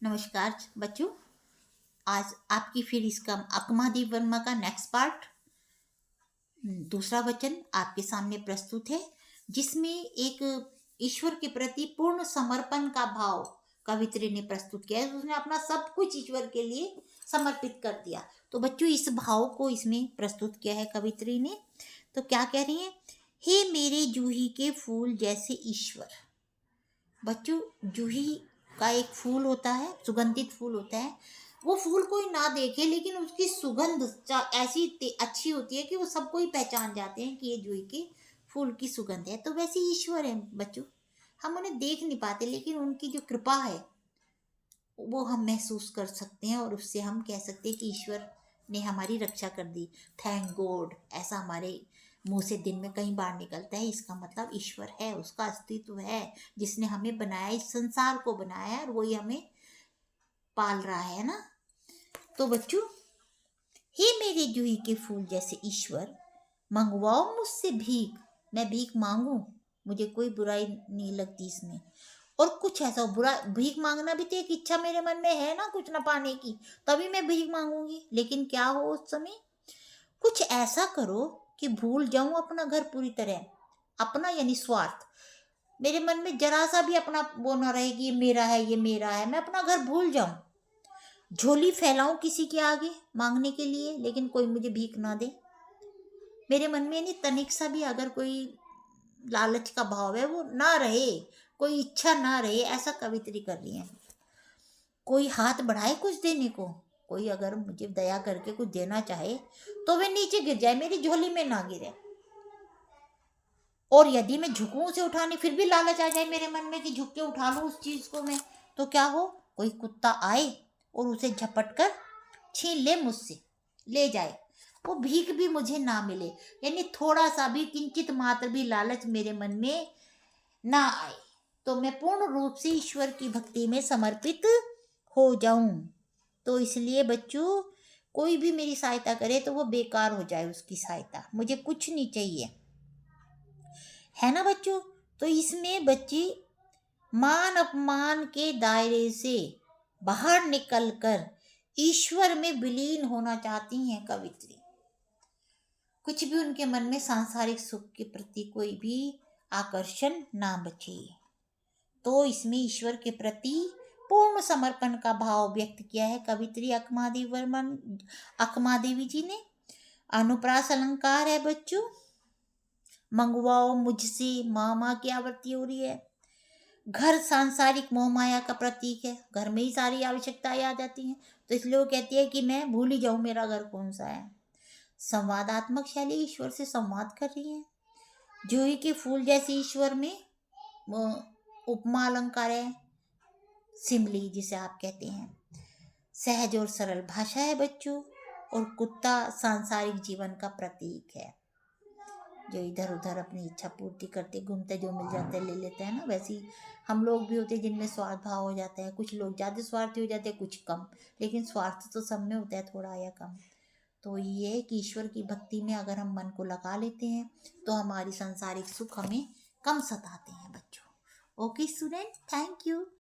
नमस्कार बच्चों। आज आपकी फिर इसका अकमादीप वर्मा का नेक्स्ट पार्ट दूसरा वचन आपके सामने प्रस्तुत है, जिसमें एक ईश्वर के प्रति पूर्ण समर्पण का भाव कवित्री ने प्रस्तुत किया है। उसने अपना सब कुछ ईश्वर के लिए समर्पित कर दिया। तो बच्चों इस भाव को इसमें प्रस्तुत किया है कवित्री ने। तो क्या कह रही है? हे मेरे जूही के फूल जैसे ईश्वर। बच्चों जूही का एक फूल होता है, सुगंधित फूल होता है। वो फूल कोई ना देखे लेकिन उसकी सुगंध ऐसी अच्छी होती है कि वो सब कोई पहचान जाते हैं कि ये जूही के फूल की सुगंध है। तो वैसे ईश्वर है बच्चों, हम उन्हें देख नहीं पाते लेकिन उनकी जो कृपा है वो हम महसूस कर सकते हैं और उससे हम कह सकते हैं कि ईश्वर ने हमारी रक्षा कर दी। थैंक गॉड, ऐसा हमारे मुंह से दिन में कई बार निकलता है। इसका मतलब ईश्वर है, उसका अस्तित्व है, जिसने हमें बनाया, इस संसार को बनाया है और वही हमें पाल रहा है ना। तो बच्चों, हे मेरे जूही के फूल जैसे ईश्वर, मंगवाओ मुझसे भीख। मैं भीख मांगू, मुझे कोई बुराई नहीं लगती इसमें। और कुछ ऐसा बुरा, भीख मांगना भी तो एक इच्छा मेरे मन में है ना, कुछ ना पाने की, तभी मैं भीख मांगूंगी। लेकिन क्या हो उस समय, कुछ ऐसा करो कि भूल जाऊं अपना घर पूरी तरह। अपना यानी स्वार्थ, मेरे मन में जरा सा भी अपना वो ना रहे कि ये मेरा है, ये मेरा है। मैं अपना घर भूल जाऊं, झोली फैलाऊं किसी के आगे मांगने के लिए, लेकिन कोई मुझे भीख ना दे। मेरे मन में नहीं तनिक सा भी अगर कोई लालच का भाव है वो ना रहे, कोई इच्छा ना रहे, ऐसा कवित्री कर रही है। कोई हाथ बढ़ाए कुछ देने को, कोई अगर मुझे दया करके कुछ देना चाहे तो वे नीचे गिर जाए, मेरी झोली में ना गिरे। और यदि मैं झुकूं उसे उठाने, फिर भी लालच आ जाए मेरे मन में कि झुक के उठा लूं उस चीज को मैं, तो क्या हो, कोई कुत्ता आए और उसे झपट कर छीन ले मुझसे, ले जाए, वो भीख भी मुझे ना मिले, यानी थोड़ा सा भी किंचित मात्र भी लालच मेरे मन में ना आए, तो मैं पूर्ण रूप से ईश्वर की भक्ति में समर्पित हो जाऊं। तो इसलिए बच्चों, कोई भी मेरी सहायता करे तो वो बेकार हो जाए, उसकी सहायता, मुझे कुछ नहीं चाहिए, है ना बच्चों। तो इसमें बच्चे मान अपमान के दायरे से बाहर निकलकर ईश्वर में विलीन होना चाहती हैं कवित्री। कुछ भी उनके मन में सांसारिक सुख के प्रति कोई भी आकर्षण ना बचे। तो इसमें ईश्वर के प्रति पूर्ण समर्पण का भाव व्यक्त किया है कवित्री अकमादेवी जी ने। अनुप्रास अलंकार है बच्चों, मंगवाओ मुझसे, मामा की आवृत्ति हो रही है। घर सांसारिक मोह माया का प्रतीक है, घर में ही सारी आवश्यकताएं आ जाती हैं, तो इसलिए वो कहती है कि मैं भूल ही जाऊं मेरा घर कौन सा है। संवादात्मक शैली, ईश्वर से संवाद कर रही है। जूही के फूल जैसे ईश्वर में उपमा अलंकार है, सिमली जिसे आप कहते हैं। सहज और सरल भाषा है बच्चों। और कुत्ता सांसारिक जीवन का प्रतीक है, जो इधर उधर अपनी इच्छा पूर्ति करते घूमते, जो मिल जाते हैं ले लेते हैं ना। वैसे ही हम लोग भी होते हैं जिनमें स्वार्थ भाव हो जाता है। कुछ लोग ज़्यादा स्वार्थी हो जाते हैं, कुछ कम, लेकिन स्वार्थ तो सब में होता है, थोड़ा या कम। तो ये कि ईश्वर की भक्ति में अगर हम मन को लगा लेते हैं तो हमारी सांसारिक सुख हमें कम सताते हैं बच्चों। Okay student, thank you.